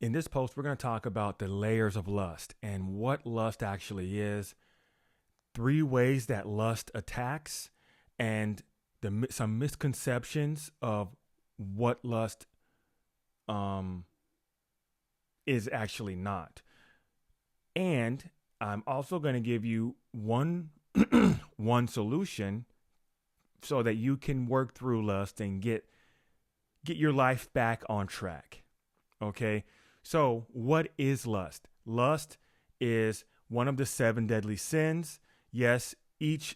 In this post, we're going to talk about the layers of lust and what lust actually is, three ways that lust attacks, and some misconceptions of what lust um, is actually not. And I'm also going to give you one one solution so that you can work through lust and get your life back on track. Okay? So, what is lust? Lust is one of the seven deadly sins. Yes, each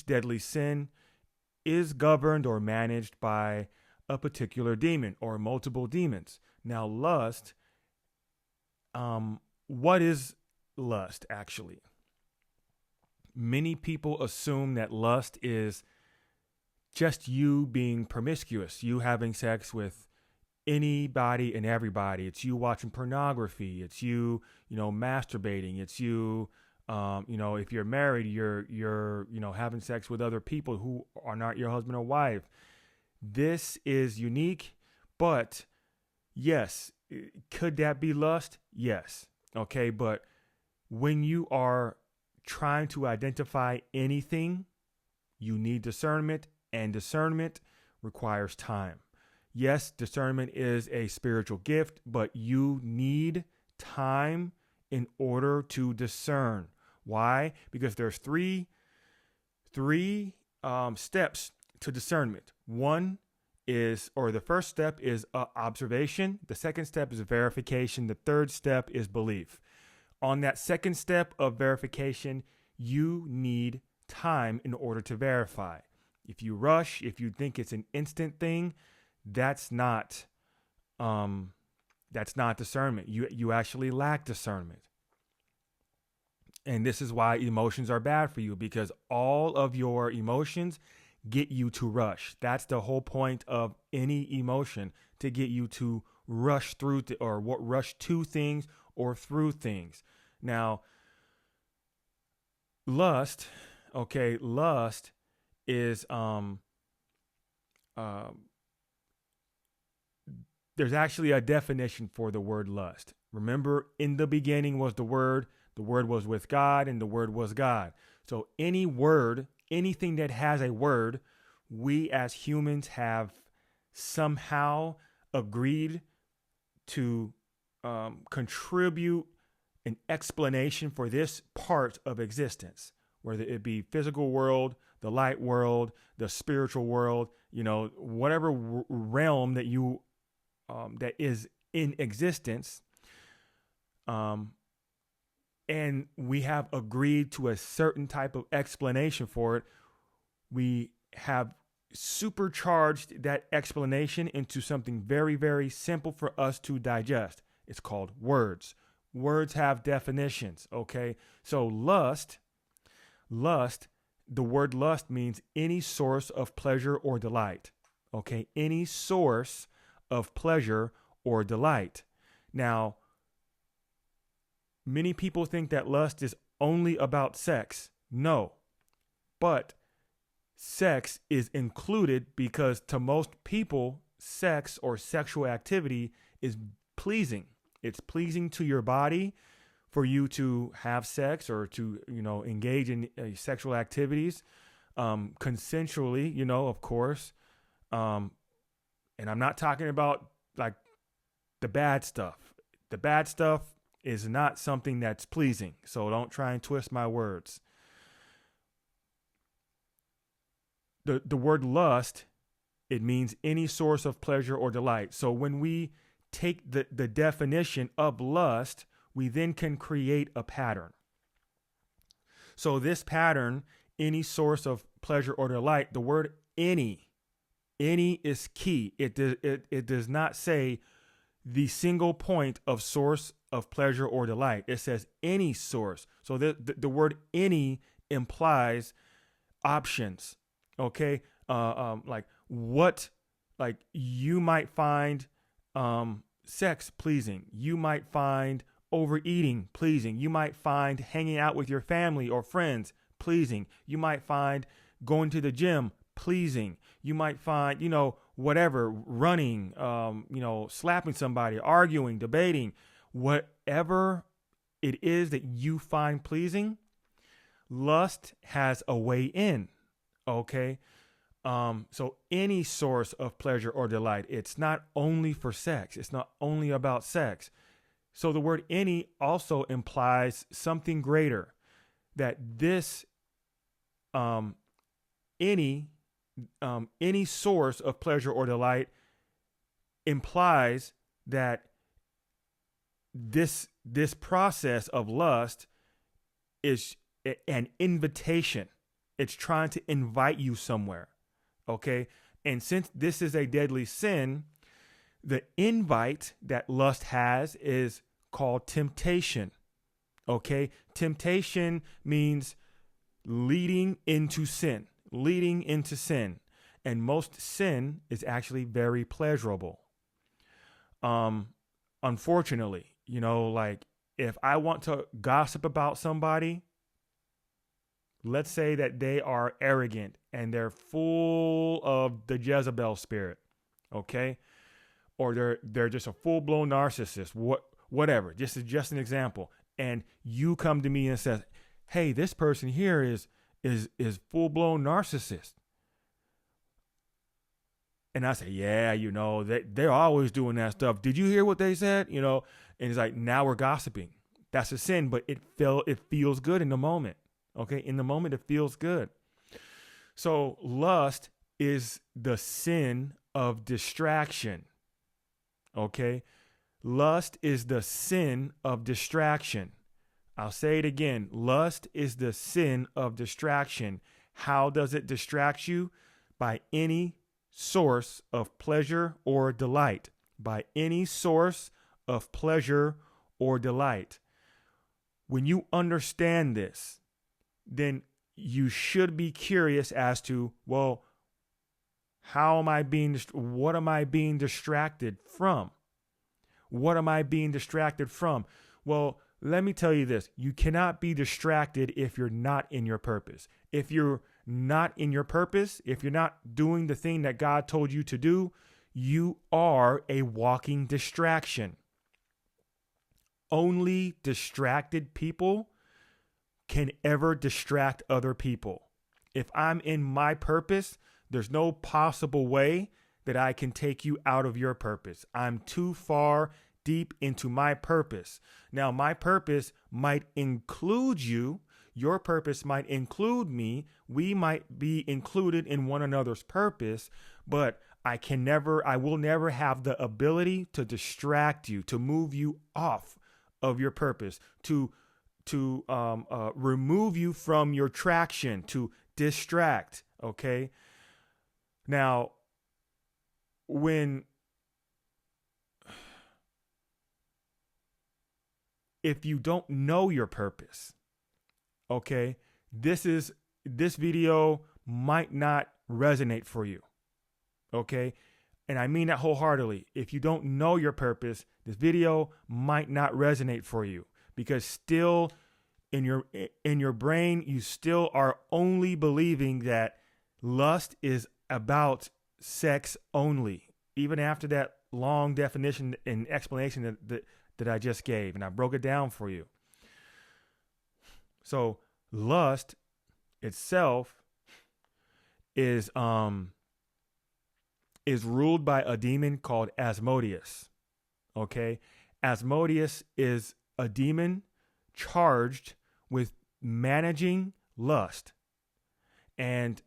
deadly sin is governed or managed by a particular demon or multiple demons. Now, lust, what is lust actually? Many people assume that lust is just you being promiscuous, you having sex with anybody and everybody. It's you watching pornography. It's you masturbating. It's you, if you're married, you're having sex with other people who are not your husband or wife. This is unique, but yes, could that be lust? Yes. Okay, but when you are trying to identify anything, you need discernment, and discernment requires time. Yes, discernment is a spiritual gift, but you need time in order to discern. Why? Because there's three steps to discernment. The first step is observation. The second step is verification. The third step is belief. On that second step of verification, you need time in order to verify. If you rush, if you think it's an instant thing, that's not discernment. You actually lack discernment. And this is why emotions are bad for you, because all of your emotions get you to rush. That's the whole point of any emotion, to get you to rush through rush to things or through things. Now, lust is there's actually a definition for the word lust. Remember, in the beginning was the Word was with God, and the Word was God. So any word, anything that has a word, we as humans have somehow agreed to contribute an explanation for this part of existence, whether it be physical world, the light world, the spiritual world, whatever realm that you that is in existence. And we have agreed to a certain type of explanation for it. We have supercharged that explanation into something very, very simple for us to digest. It's called words. Words have definitions, okay? So lust, the word lust means any source of pleasure or delight, okay? Any source of pleasure or delight. Now, many people think that lust is only about sex. No, but sex is included, because to most people, sex or sexual activity is pleasing. It's pleasing to your body for you to have sex or to, engage in sexual activities consensually, of course. And I'm not talking about like the bad stuff. The bad stuff is not something that's pleasing. So don't try and twist my words. The word lust, it means any source of pleasure or delight. So when we take the definition of lust, we then can create a pattern. So this pattern, any source of pleasure or delight, the word any is key. It does not say the single point of source of pleasure or delight. It says any source. So the word any implies options. Okay, like you might find sex pleasing. You might find overeating pleasing. You might find hanging out with your family or friends pleasing. You might find going to the gym pleasing. You might find, whatever, running, slapping somebody, arguing, debating, whatever it is that you find pleasing, lust has a way in. Okay. So any source of pleasure or delight, it's not only for sex. It's not only about sex. So the word any also implies something greater, that this, any source of pleasure or delight implies that this process of lust is an invitation. It's trying to invite you somewhere. Okay. And since this is a deadly sin, the invite that lust has is called temptation. Okay. Temptation means leading into sin. And most sin is actually very pleasurable. Unfortunately, like if I want to gossip about somebody, let's say that they are arrogant and they're full of the Jezebel spirit, okay? Or they're just a full-blown narcissist, whatever. This is just an example. And you come to me and says, "Hey, this person here is full-blown narcissist." And I say, "Yeah, they're always doing that stuff. Did you hear what they said?" And it's like, now we're gossiping. That's a sin, but it feels good in the moment. Okay, in the moment, it feels good. So lust is the sin of distraction. Okay, lust is the sin of distraction. I'll say it again. Lust is the sin of distraction. How does it distract you? By any source of pleasure or delight. By any source of pleasure or delight. When you understand this, then you should be curious as to, well, what am I being distracted from? What am I being distracted from? Well, let me tell you this. You cannot be distracted if you're not in your purpose. If you're not in your purpose, if you're not doing the thing that God told you to do, you are a walking distraction. Only distracted people can ever distract other people. If I'm in my purpose, there's no possible way that I can take you out of your purpose. I'm too far deep into my purpose. Now, my purpose might include you. Your purpose might include me. We might be included in one another's purpose, but I will never have the ability to distract you, to move you off of your purpose, to remove you from your traction, to distract. Okay. Now, if you don't know your purpose, okay, this video might not resonate for you. Okay. And I mean that wholeheartedly. If you don't know your purpose, this video might not resonate for you, because still in your brain, you still are only believing that lust is about sex only, even after that long definition and explanation that I just gave, and I broke it down for you. So lust itself is ruled by a demon called Asmodeus. Okay? Asmodeus is a demon charged with managing lust. And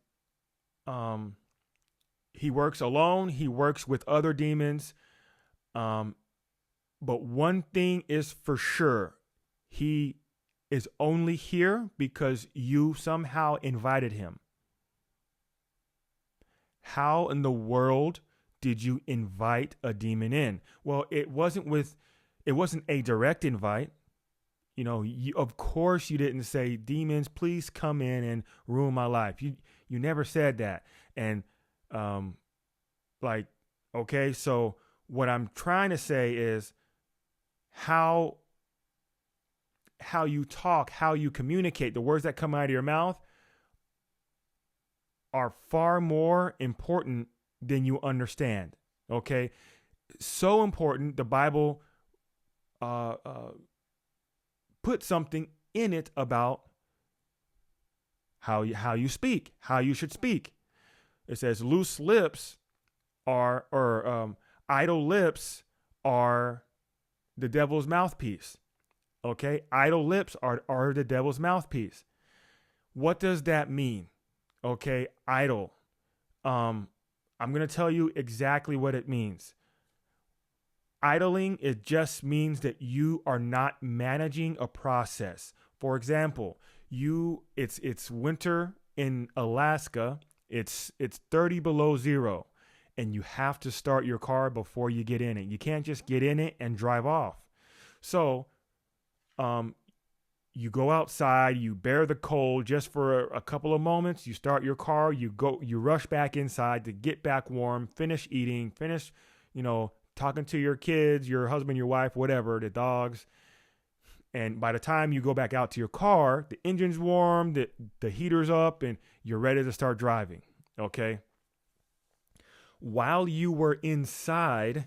he works alone. He works with other demons. But one thing is for sure. He is only here because you somehow invited him. How in the world did you invite a demon in? Well, it wasn't a direct invite. Of course you didn't say, "Demons, please come in and ruin my life." You never said that. And okay, so what I'm trying to say is how you talk, how you communicate, the words that come out of your mouth are far more important than you understand. Okay. So important. The Bible put something in it about how you speak, how you should speak. It says loose lips idle lips are the devil's mouthpiece. Okay, idle lips are the devil's mouthpiece. What does that mean? Okay, idle. I'm gonna tell you exactly what it means. Idling, it just means that you are not managing a process. For example, it's winter in Alaska. It's 30 below zero, and you have to start your car before you get in it. You can't just get in it and drive off. So, you go outside, you bear the cold just for a couple of moments. You start your car, you rush back inside to get back warm, finish eating, finish, talking to your kids, your husband, your wife, whatever, the dogs. And by the time you go back out to your car, the engine's warm, the heater's up, and you're ready to start driving. Okay. While you were inside,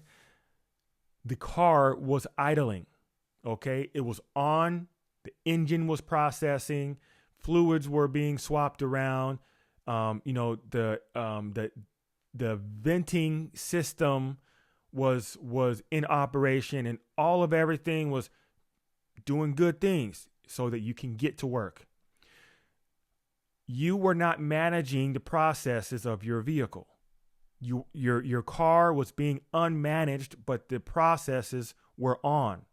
the car was idling. Okay. It was on. The engine was processing. Fluids were being swapped around. The venting system was in operation, and all of everything was doing good things so that you can get to work. You were not managing the processes of your vehicle. Your car was being unmanaged, but the processes were on.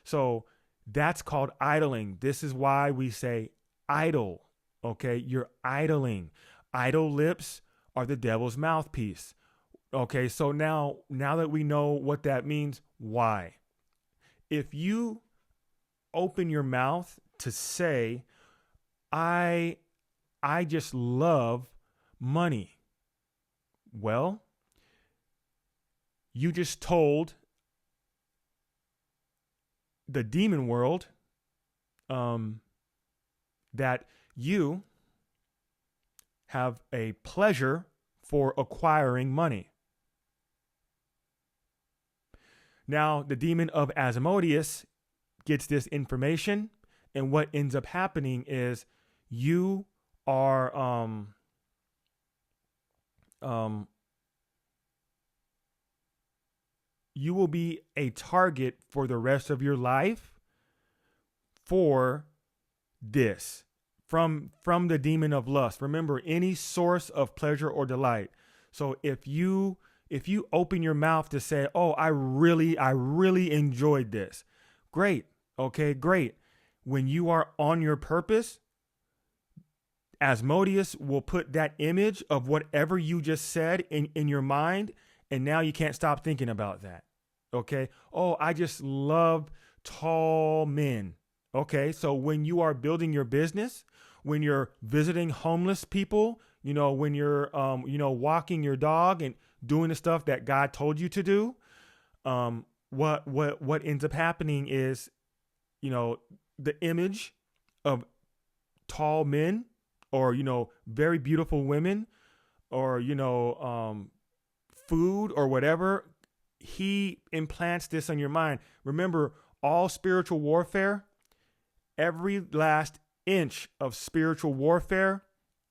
So that's called idling. This is why we say idle. Okay, you're idling. Idle lips are the devil's mouthpiece. Okay, so now that we know what that means, why? If you open your mouth to say, I just love money, well, you just told the demon world that you have a pleasure for acquiring money. Now, the demon of Asmodeus gets this information, and what ends up happening is you are you will be a target for the rest of your life for this from the demon of lust. Remember, any source of pleasure or delight. So if you open your mouth to say, "Oh, I really enjoyed this," great. Okay, great. When you are on your purpose, Asmodeus will put that image of whatever you just said in your mind, and now you can't stop thinking about that. Okay. Oh, I just love tall men. Okay. So when you are building your business, when you're visiting homeless people, when you're, walking your dog and doing the stuff that God told you to do, what ends up happening is, the image of tall men or, very beautiful women or, food or whatever, he implants this on your mind. Remember, all spiritual warfare, every last inch of spiritual warfare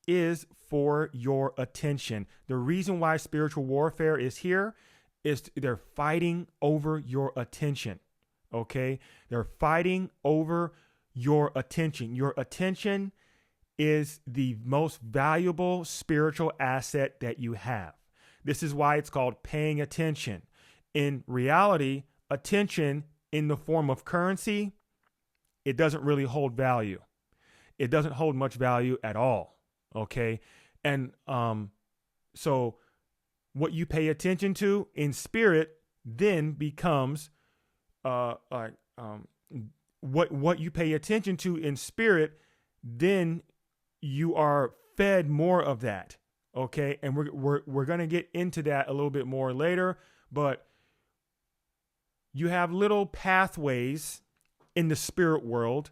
is for your attention. The reason why spiritual warfare is here is they're fighting over your attention. Okay? They're fighting over your attention. Your attention is the most valuable spiritual asset that you have. This is why it's called paying attention. In reality, attention in the form of currency, it doesn't really hold value. It doesn't hold much value at all. Okay. And so what you pay attention to in spirit then becomes what you pay attention to in spirit, then you are fed more of that. Okay. And we're going to get into that a little bit more later, but you have little pathways in the spirit world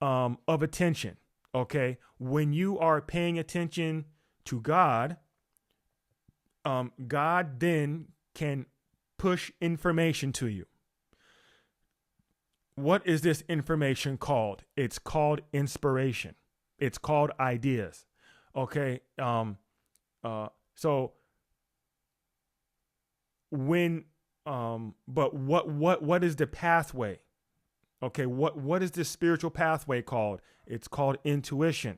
of attention. Okay. When you are paying attention to God, God then can push information to you. What is this information called? It's called inspiration. It's called ideas. Okay. So when, but what is the pathway? Okay. What is this spiritual pathway called? It's called intuition.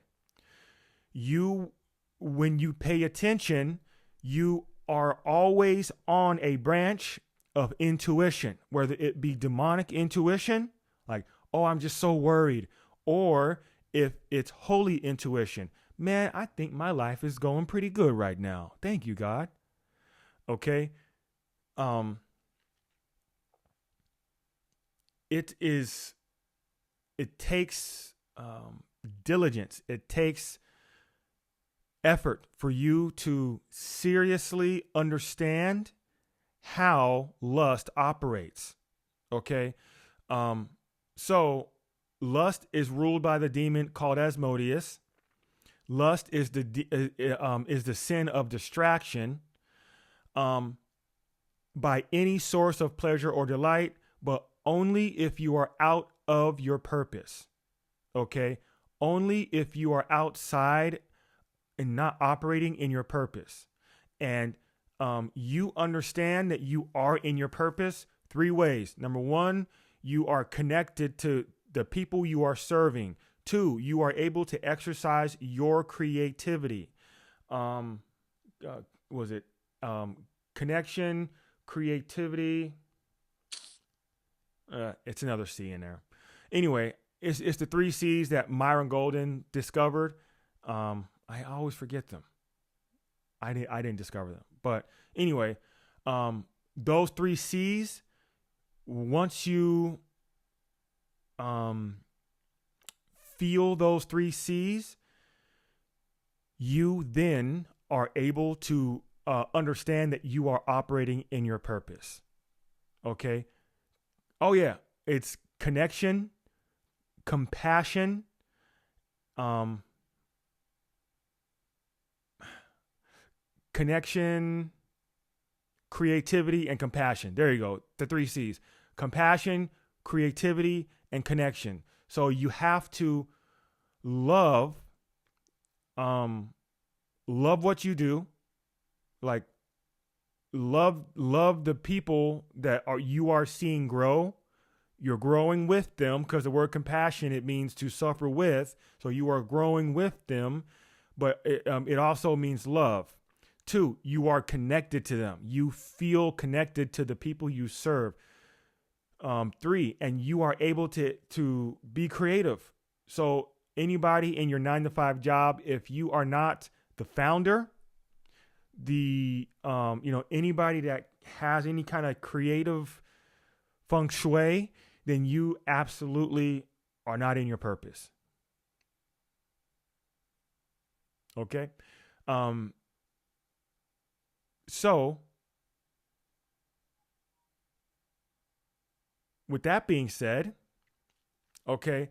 When you pay attention, you are always on a branch of intuition, whether it be demonic intuition, like, oh, I'm just so worried, or if it's holy intuition, man, I think my life is going pretty good right now. Thank you, God. Okay. It takes diligence. It takes effort for you to seriously understand how lust operates. Okay. So lust is ruled by the demon called Asmodeus. Lust is the sin of distraction by any source of pleasure or delight, but only if you are out of your purpose. Okay. Only if you are outside and not operating in your purpose. And you understand that you are in your purpose 3 ways. Number 1, you are connected to the people you are serving. 2, you are able to exercise your creativity. Connection, creativity? It's another C in there. Anyway, it's the 3 C's that Myron Golden discovered. I always forget them. I didn't discover them. But anyway, those 3 C's, once you feel those 3 C's, you then are able to understand that you are operating in your purpose. Okay? Oh, yeah. It's connection, compassion, connection, creativity, and compassion. There you go. The 3 C's. Compassion, creativity, and connection. So you have to love what you do. Like love the people that you are seeing grow. You're growing with them, because the word compassion, it means to suffer with. So you are growing with them, but it also means love. 2, you are connected to them. You feel connected to the people you serve. 3, and you are able to be creative. So anybody in your 9-to-5 job, if you are not the founder, anybody that has any kind of creative feng shui, then you absolutely are not in your purpose. Okay. So with that being said, okay,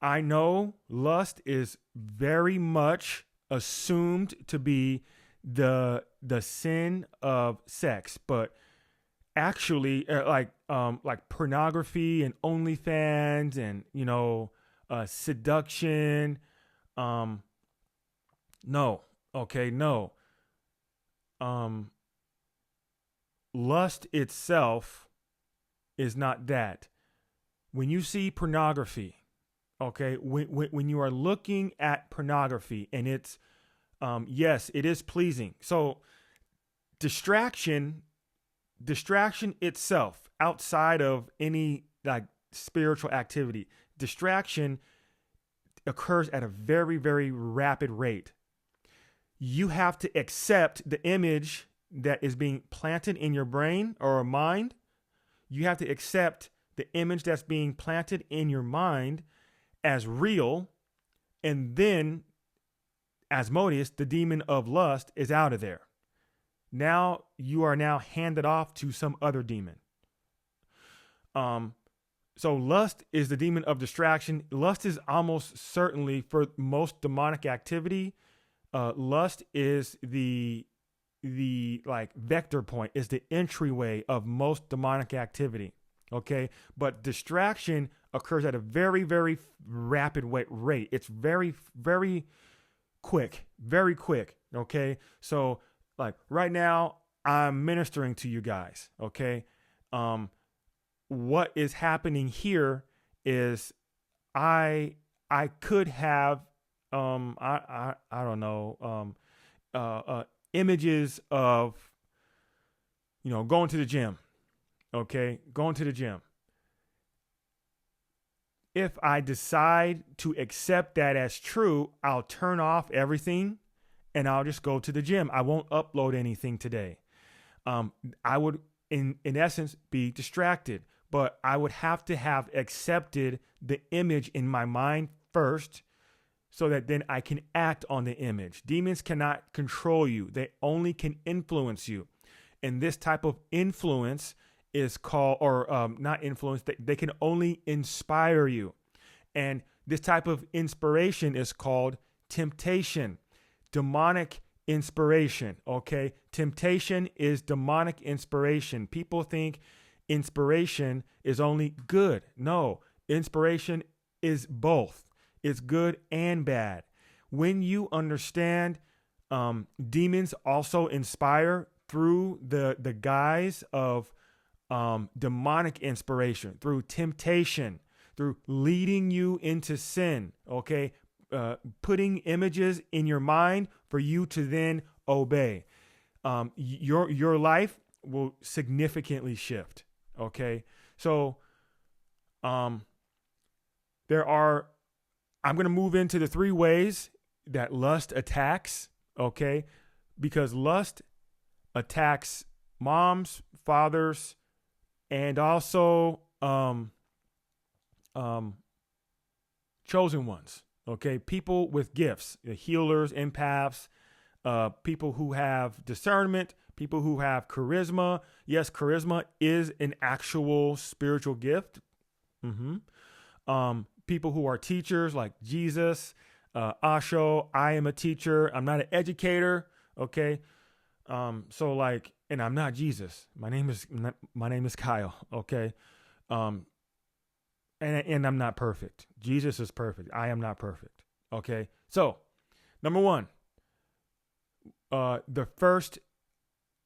I know lust is very much assumed to be the sin of sex, but actually, like pornography and OnlyFans and seduction, no, okay, no. Lust itself is not that. When you see pornography, okay, when you are looking at pornography and it's, yes, it is pleasing. So distraction itself, outside of any like spiritual activity, distraction occurs at a very, very rapid rate. You have to accept the image that is being planted in your brain or mind. You have to accept the image that's being planted in your mind as real. And then Asmodeus, the demon of lust, is out of there. Now you are now handed off to some other demon. So lust is the demon of distraction. Lust is almost certainly, for most demonic activity, lust is the the like vector point, is the entryway of most demonic activity. Okay, but distraction occurs at a very, very rapid rate. It's very, very quick, very quick. Okay, so like right now, I'm ministering to you guys. Okay, what is happening here is I could have I don't know images of going to the gym. Okay, going to the gym. If I decide to accept that as true, I'll turn off everything and I'll just go to the gym. I won't upload anything today. I would, in essence, be distracted, but I would have to have accepted the image in my mind first so that then I can act on the image. Demons cannot control you. They only can influence you. And this type of influence is called, or not influence, they can only inspire you. And this type of inspiration is called temptation, demonic inspiration. Okay, temptation is demonic inspiration. People think inspiration is only good. No, inspiration is both. It's good and bad. When you understand demons also inspire through the guise of demonic inspiration, through temptation, through leading you into sin, okay? Putting images in your mind for you to then obey. Your life will significantly shift, okay? So I'm going to move into the 3 ways that lust attacks, okay? Because lust attacks moms, fathers, and also chosen ones, okay? People with gifts, healers, empaths, people who have discernment, people who have charisma. Yes, charisma is an actual spiritual gift. People who are teachers like Jesus, Osho. I am a teacher. I'm not an educator, okay? So like, and I'm not Jesus. My name is Kyle. Okay. And I'm not perfect. Jesus is perfect. I am not perfect. Okay. So number 1, the first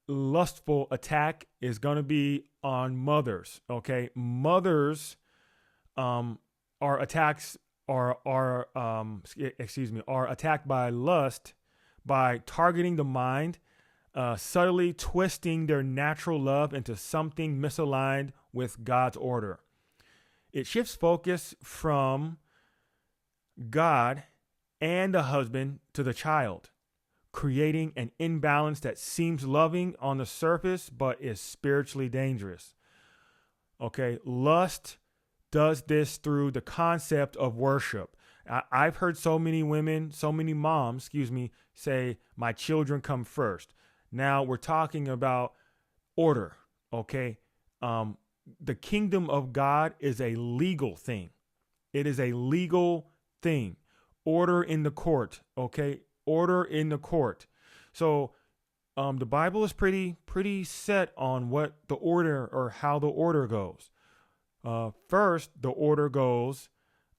lustful attack is going to be on mothers. Okay. Mothers, are attacked by lust by targeting the mind, subtly twisting their natural love into something misaligned with God's order. It shifts focus from God and the husband to the child, creating an imbalance that seems loving on the surface but is spiritually dangerous. Okay, lust does this through the concept of worship. I've heard so many moms, say, my children come first. Now we're talking about order, okay? The kingdom of God is a legal thing. It is a legal thing. Order in the court, okay? Order in the court. So the Bible is pretty set on what the order or how the order goes. First, the order goes,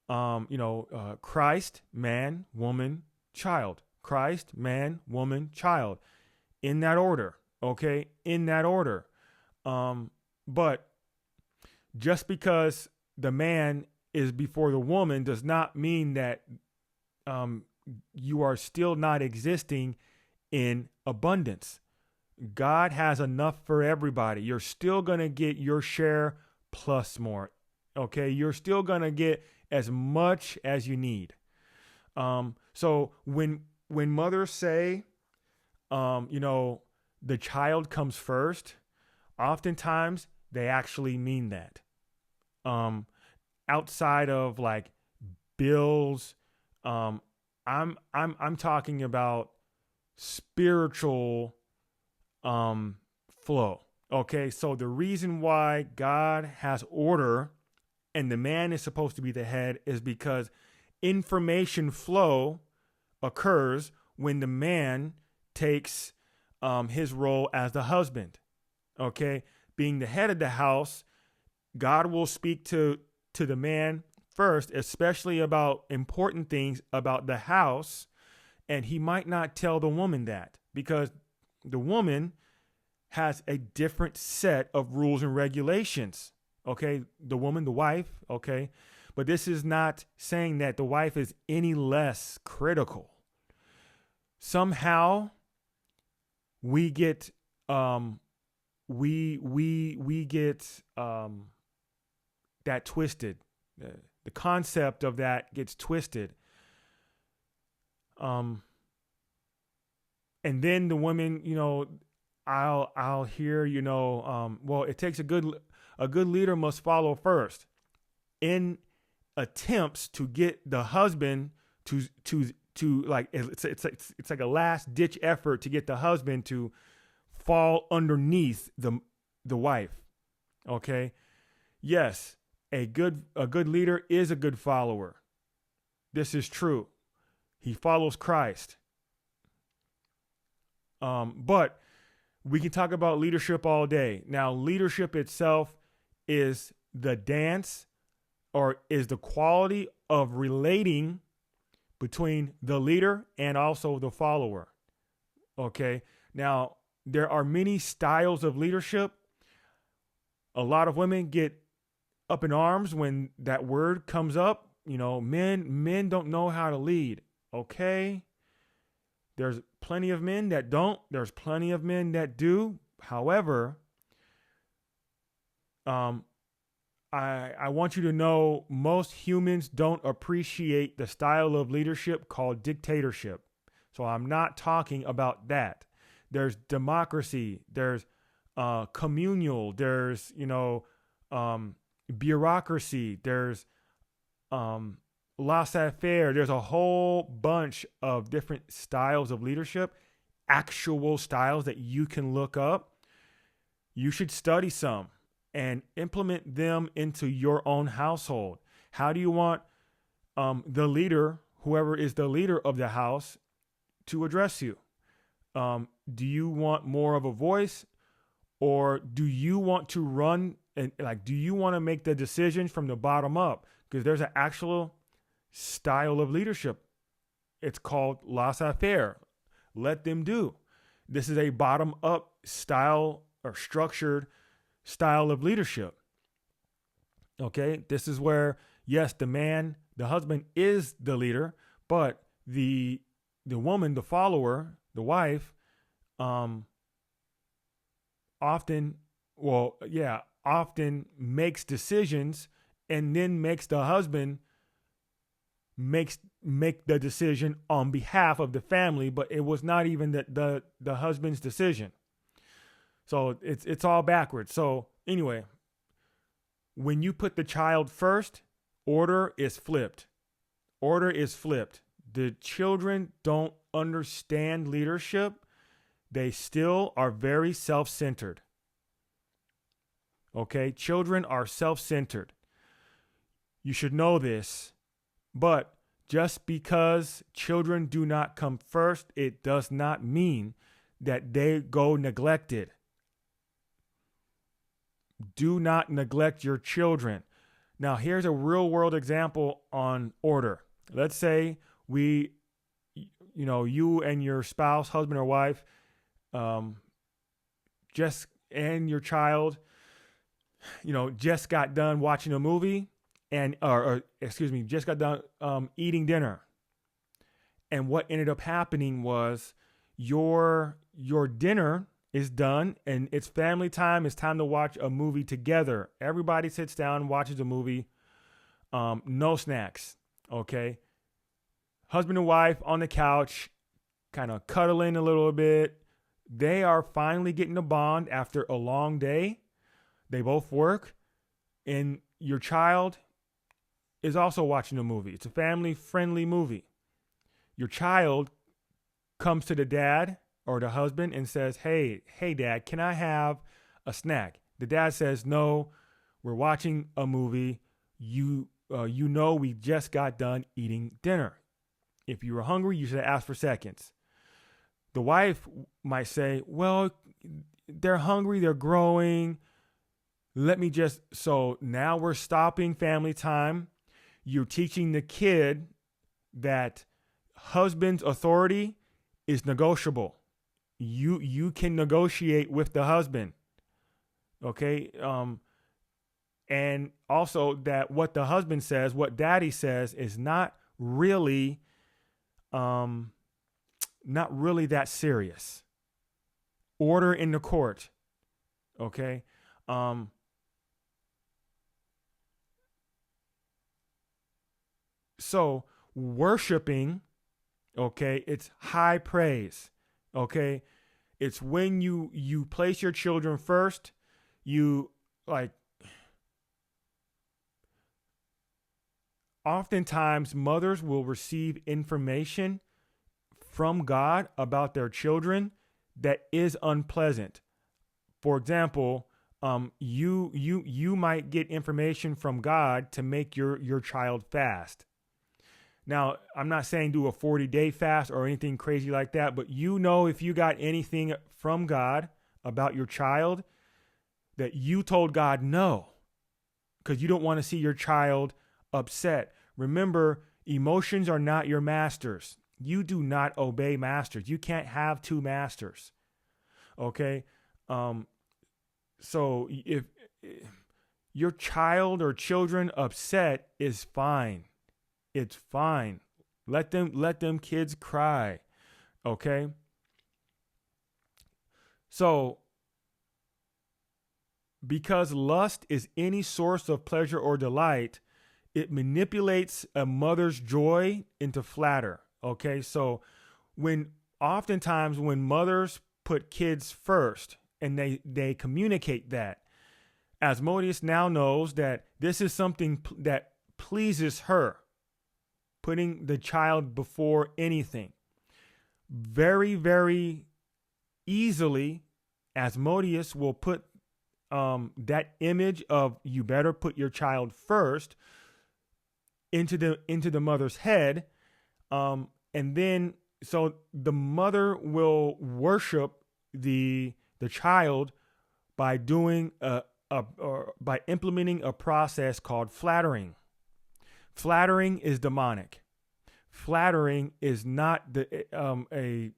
Christ, man, woman, child. Christ, man, woman, child. In that order, okay? In that order. But just because the man is before the woman does not mean that you are still not existing in abundance. God has enough for everybody. You're still going to get your share plus more. Okay? You're still going to get as much as you need. So when mothers say, the child comes first, oftentimes they actually mean that. Outside of like bills, I'm talking about spiritual flow. Okay, so the reason why God has order and the man is supposed to be the head is because information flow occurs when the man takes his role as the husband. Okay, being the head of the house, God will speak to the man first, especially about important things about the house, and he might not tell the woman that because the woman has a different set of rules and regulations. Okay, the woman, the wife. Okay, but this is not saying that the wife is any less critical. Somehow we get we get that twisted. The concept of that gets twisted. And then the women, I'll hear, well, it takes a good leader must follow first, in attempts to get the husband to like it's like a last ditch effort to get the husband to fall underneath the wife. Okay, yes, a good leader is a good follower. This is true. He follows Christ. But we can talk about leadership all day. Now, leadership itself is the dance, or is the quality of relating between the leader and also the follower. Okay. Now, there are many styles of leadership. A lot of women get up in arms when that word comes up. Men don't know how to lead. Okay. There's plenty of men that don't. There's plenty of men that do. However, I want you to know most humans don't appreciate the style of leadership called dictatorship. So I'm not talking about that. There's democracy. There's communal. There's, bureaucracy. There's laissez-faire. There's a whole bunch of different styles of leadership, actual styles that you can look up. You should study some and implement them into your own household. How do you want the leader, whoever is the leader of the house, to address you? Do you want more of a voice, or do you want to run and do you want to make the decisions from the bottom up? Because there's an actual style of leadership. It's called laissez-faire. Let them do. This is a bottom up style or structured style of leadership. Okay, this is where, yes, the husband is the leader, but the woman, the follower, the wife, often makes decisions, and then makes the husband make the decision on behalf of the family, but it was not even the husband's decision. So it's all backwards. So anyway, when you put the child first, order is flipped. Order is flipped. The children don't understand leadership. They still are very self-centered. Okay? Children are self-centered. You should know this. But just because children do not come first, it does not mean that they go neglected. Do not neglect your children. Now, here's a real world example on order. Let's say you and your spouse, husband or wife, and your child, just got done watching a movie just got done eating dinner. And what ended up happening was your dinner is done and it's family time. It's time to watch a movie together. Everybody sits down, watches a movie. No snacks. Okay. Husband and wife on the couch, kind of cuddling a little bit. They are finally getting a bond after a long day. They both work, and your child is also watching a movie. It's a family-friendly movie. Your child comes to the dad or the husband and says, hey, Dad, can I have a snack? The dad says, no, we're watching a movie. We just got done eating dinner. If you were hungry, you should have asked for seconds. The wife might say, well, they're hungry, they're growing. So now we're stopping family time. You're teaching the kid that husband's authority is negotiable. You can negotiate with the husband. Okay. And also that what the husband says, what daddy says is not really that serious. Order in the court. Okay. So worshiping, okay, it's high praise. Okay. It's when you place your children first, you like, oftentimes mothers will receive information from God about their children that is unpleasant. For example, you might get information from God to make your child fast. Now, I'm not saying do a 40-day fast or anything crazy like that, but if you got anything from God about your child that you told God no, because you don't want to see your child upset. Remember, emotions are not your masters. You do not obey masters. You can't have two masters. Okay? So if your child or children upset is fine. It's fine. Let them kids cry. Okay? So because lust is any source of pleasure or delight, it manipulates a mother's joy into flatter. Okay? So oftentimes when mothers put kids first and they communicate that, Asmodeus now knows that this is something that pleases her. Putting the child before anything. Very, very easily, Asmodeus will put that image of you better put your child first into the mother's head, and then so the mother will worship the child by doing by implementing a process called flattering. Flattering is demonic. Flattering is not a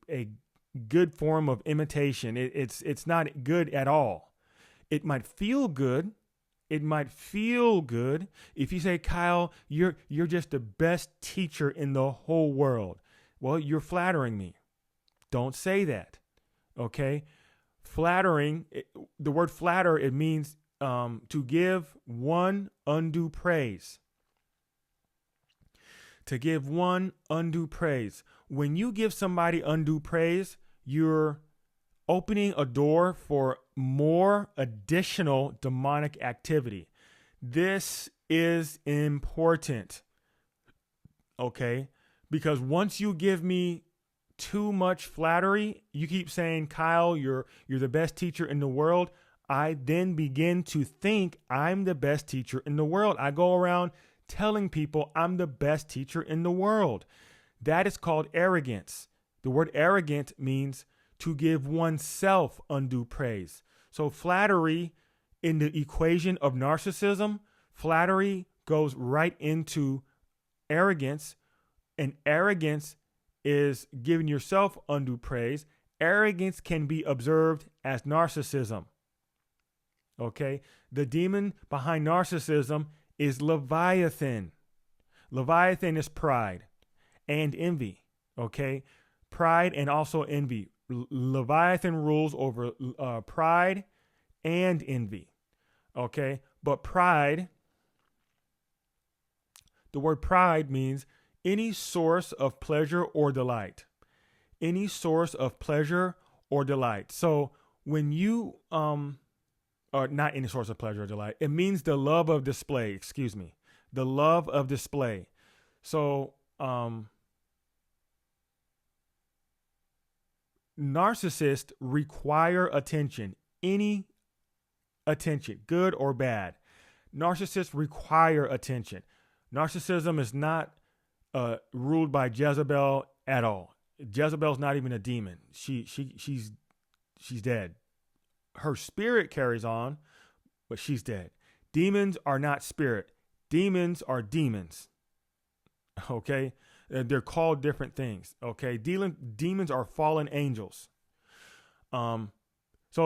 good form of imitation. It's not good at all. It might feel good. It might feel good if you say, Kyle, you're just the best teacher in the whole world. Well, you're flattering me. Don't say that. Okay? Flattering, the word flatter, it means to give one undue praise. To give one undue praise. When you give somebody undue praise, you're opening a door for more additional demonic activity. This is important. Okay? Because once you give me too much flattery, you keep saying, Kyle, you're the best teacher in the world. I then begin to think I'm the best teacher in the world. I go around telling people I'm the best teacher in the world. That is called arrogance. The word arrogant means to give oneself undue praise. So flattery in the equation of narcissism, flattery goes right into arrogance, and arrogance is giving yourself undue praise. Arrogance can be observed as narcissism. Okay? The demon behind narcissism is Leviathan. Leviathan is pride and envy. Okay? Pride and also envy. Leviathan rules over pride and envy. Okay? But pride, the word pride means any source of pleasure or delight. Any source of pleasure or delight. So when you or not any source of pleasure or delight. It means the love of display, the love of display. So, narcissists require attention, any attention, good or bad. Narcissists require attention. Narcissism is not ruled by Jezebel at all. Jezebel's not even a demon. She's dead. Her spirit carries on, but she's dead. Demons are not spirit. Demons are demons. Okay? They're called different things. Okay? Demons are fallen angels. So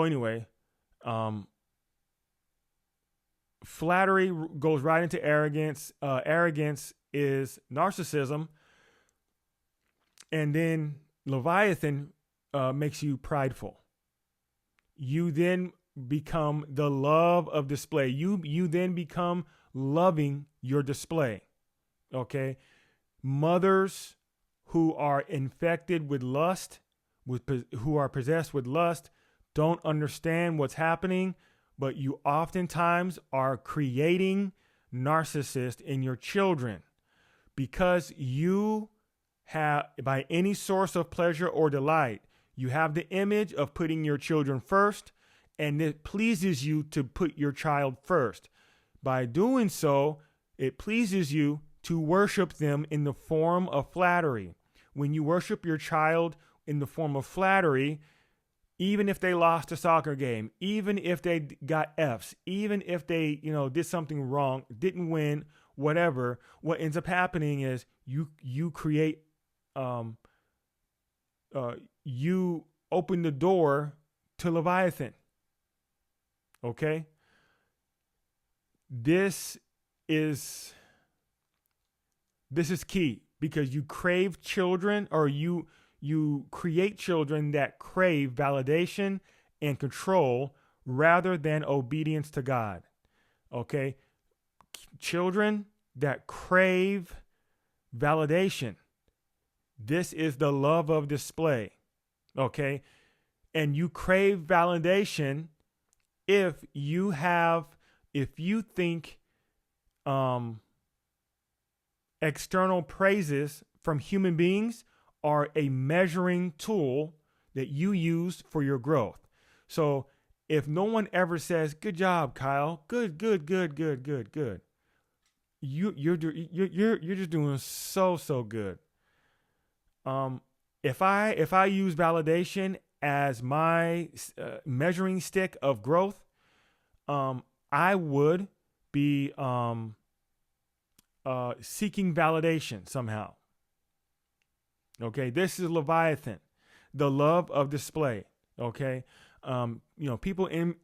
anyway, flattery goes right into arrogance. Arrogance is narcissism. And then Leviathan makes you prideful. You then become the love of display. You then become loving your display. Okay? Mothers who are infected with lust, who are possessed with lust, don't understand what's happening, but you oftentimes are creating narcissists in your children because you have, by any source of pleasure or delight, you have the image of putting your children first, and it pleases you to put your child first. By doing so, it pleases you to worship them in the form of flattery. When you worship your child in the form of flattery, even if they lost a soccer game, even if they got Fs, even if they, did something wrong, didn't win, whatever, what ends up happening is you create, you open the door to Leviathan. Okay? This is key because you crave children, or you create children that crave validation and control rather than obedience to God. Okay? Children that crave validation. This is the love of display. Okay? And you crave validation if you think external praises from human beings are a measuring tool that you use for your growth. So if no one ever says, "Good job, Kyle. Good. You're just doing so good." If I use validation as my measuring stick of growth, I would be seeking validation somehow. Okay, this is Leviathan, the love of display. Okay, people in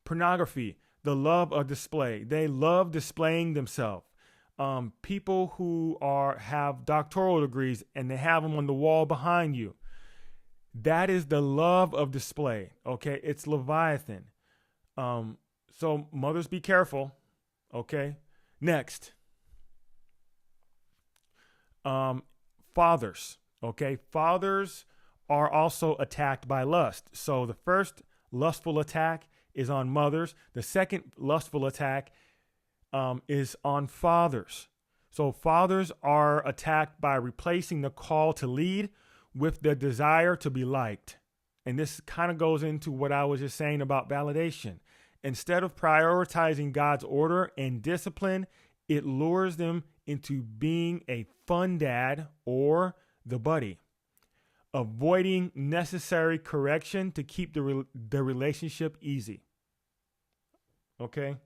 pornography, the love of display. They love displaying themselves. People who have doctoral degrees and they have them on the wall behind you. That is the love of display. Okay, it's Leviathan. So mothers, be careful. Okay, next. Fathers. Okay, fathers are also attacked by lust. So the first lustful attack is on mothers. The second lustful attack is on fathers. So fathers are attacked by replacing the call to lead with the desire to be liked. And this kind of goes into what I was just saying about validation. Instead of prioritizing God's order and discipline, it lures them into being a fun dad or the buddy, avoiding necessary correction to keep the relationship easy. Okay?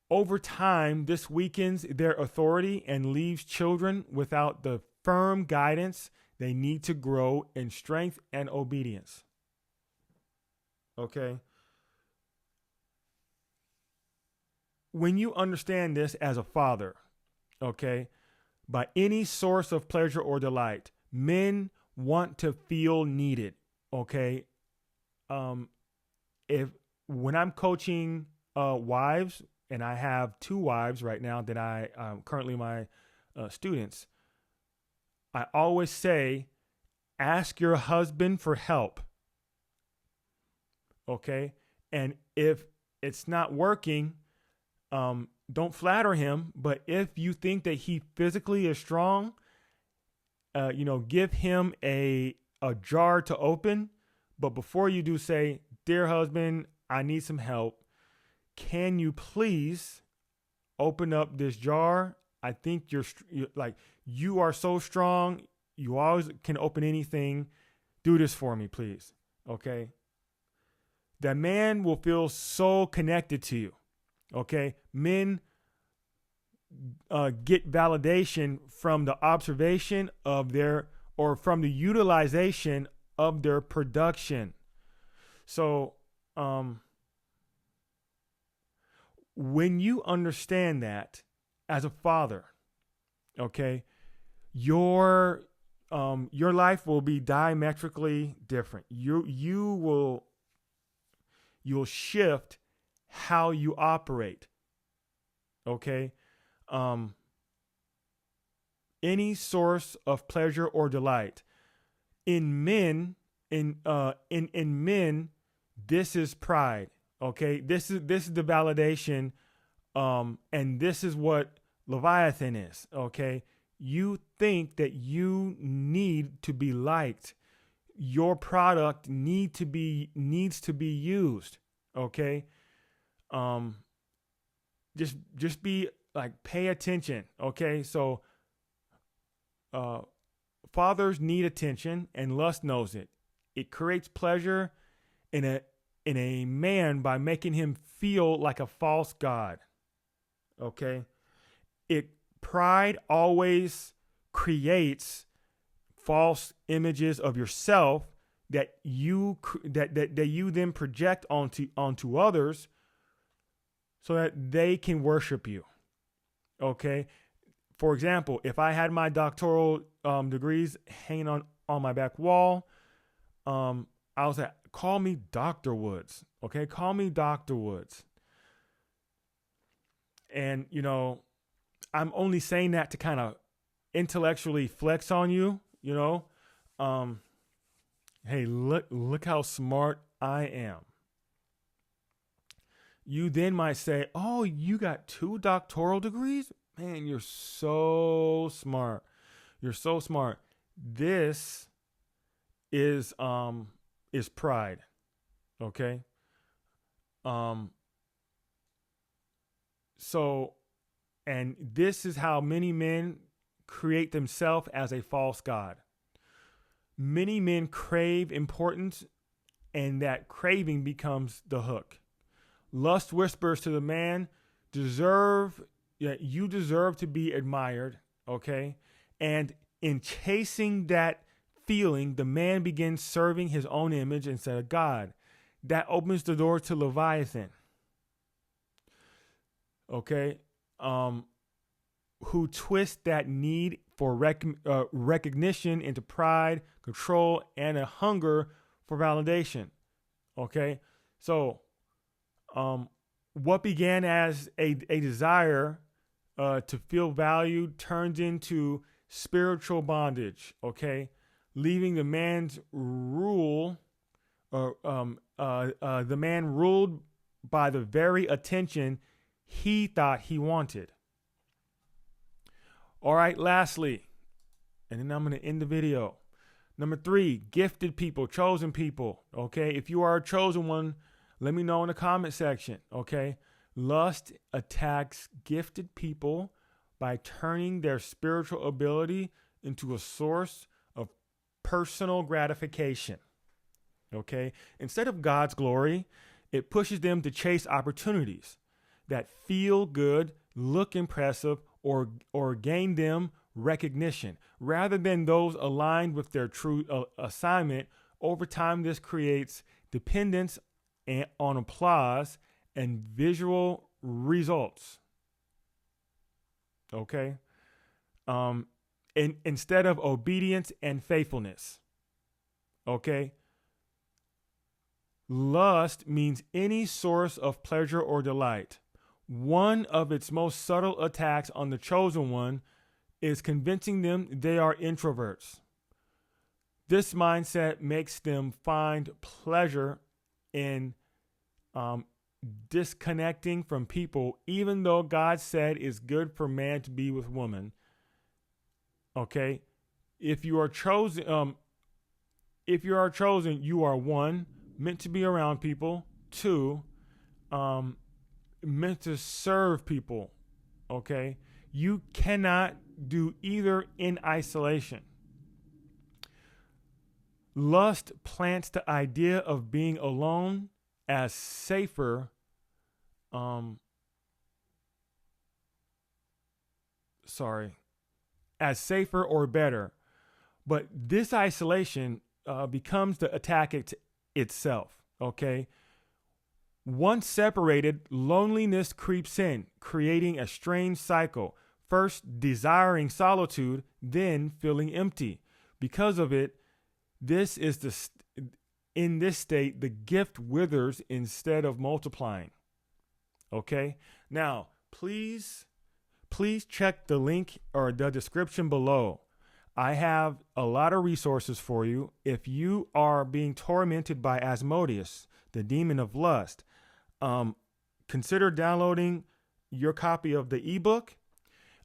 Over time, this weakens their authority and leaves children without the firm guidance they need to grow in strength and obedience. Okay? When you understand this as a father, okay, by any source of pleasure or delight, men want to feel needed, okay? When I'm coaching wives, and I have 2 wives right now that I currently my students, I always say, ask your husband for help, okay? And if it's not working, don't flatter him, but if you think that he physically is strong, give him a jar to open. But before you do, say, "Dear husband, I need some help. Can you please open up this jar I think you're like, you are so strong. You always can open anything. Do this for me, please. Okay. That man will feel so connected to you. Okay. Men get validation from the observation of their, or from the utilization of their production. So, when you understand that as a father, okay, your life will be diametrically different. You'll shift how you operate. Okay. Any source of pleasure or delight in men, in men, this is pride. Okay. This is the validation. And this is what Leviathan is. Okay. You think that you need to be liked. Your product needs to be used. Okay. Just be like, pay attention. Okay. So, fathers need attention, and lust knows it. It creates pleasure in a man by making him feel like a false god. Okay. Pride always creates false images of yourself that you then project onto others, so that they can worship you. Okay. For example, if I had my doctoral degrees hanging on my back wall, I was like, call me Dr. Woods. Okay. Call me Dr. Woods. And, I'm only saying that to kind of intellectually flex on you, hey, look how smart I am. You then might say, oh, you got 2 doctoral degrees? Man, you're so smart. You're so smart. This is pride. Okay? So, and this is how many men create themselves as a false god. Many men crave importance, and that craving becomes the hook. Lust whispers to the man, you deserve to be admired, okay? And in chasing that feeling, the man begins serving his own image instead of God. That opens the door to Leviathan, okay? Who twist that need for recognition into pride, control, and a hunger for validation, okay? So, what began as a desire to feel valued turns into spiritual bondage, okay? Leaving the man's rule, the man ruled by the very attention he thought he wanted. All right, lastly, and then I'm going to end the video. Number 3, gifted people, chosen people, okay? If you are a chosen one, let me know in the comment section, okay? Lust attacks gifted people by turning their spiritual ability into a source of personal gratification, okay? Instead of God's glory, it pushes them to chase opportunities that feel good, look impressive, or gain them recognition, rather than those aligned with their true assignment. Over time, this creates dependence on applause and visual results. Okay? Instead of obedience and faithfulness. Okay? Lust means any source of pleasure or delight. One of its most subtle attacks on the chosen one is convincing them they are introverts. This mindset makes them find pleasure in disconnecting from people, even though God said it's good for man to be with woman. Okay, if you are chosen, you are 1, meant to be around people. 2, meant to serve people. Okay, You cannot do either in isolation. Lust plants the idea of being alone as safer, as safer or better. But this isolation becomes the attack itself, okay? Once separated, loneliness creeps in, creating a strange cycle. First desiring solitude, then feeling empty. Because of it, in this state, the gift withers instead of multiplying. Okay? Now, please check the link or the description below. I have a lot of resources for you. If you are being tormented by Asmodeus, the demon of lust, consider downloading your copy of the ebook.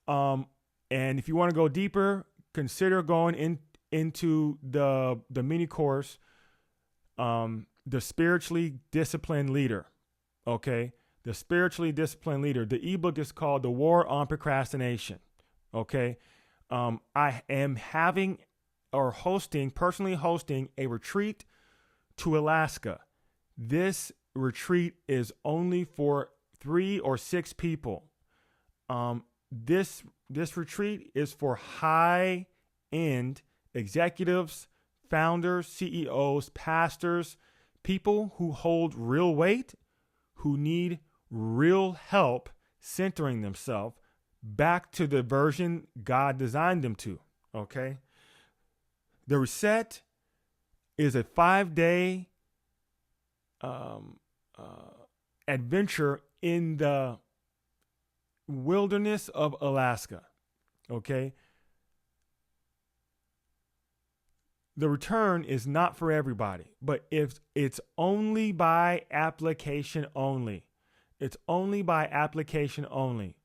And if you want to go deeper, consider going into the mini course, the spiritually disciplined leader. Okay, the spiritually disciplined leader. The ebook is called The War on Procrastination. Okay, I am personally hosting a retreat to Alaska. This retreat is only for 3 or 6 people. This retreat is for high-end executives, founders, CEOs, pastors, people who hold real weight, who need real help centering themselves back to the version God designed them to. Okay? The reset is a 5-day adventure in the wilderness of Alaska. Okay? The return is not for everybody, but if it's only by application only. It's only by application only.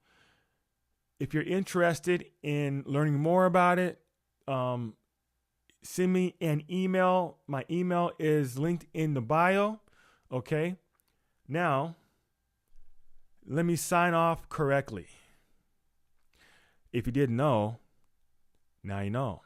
If you're interested in learning more about it, send me an email. My email is linked in the bio. Okay? Now, let me sign off correctly. If you didn't know, now you know.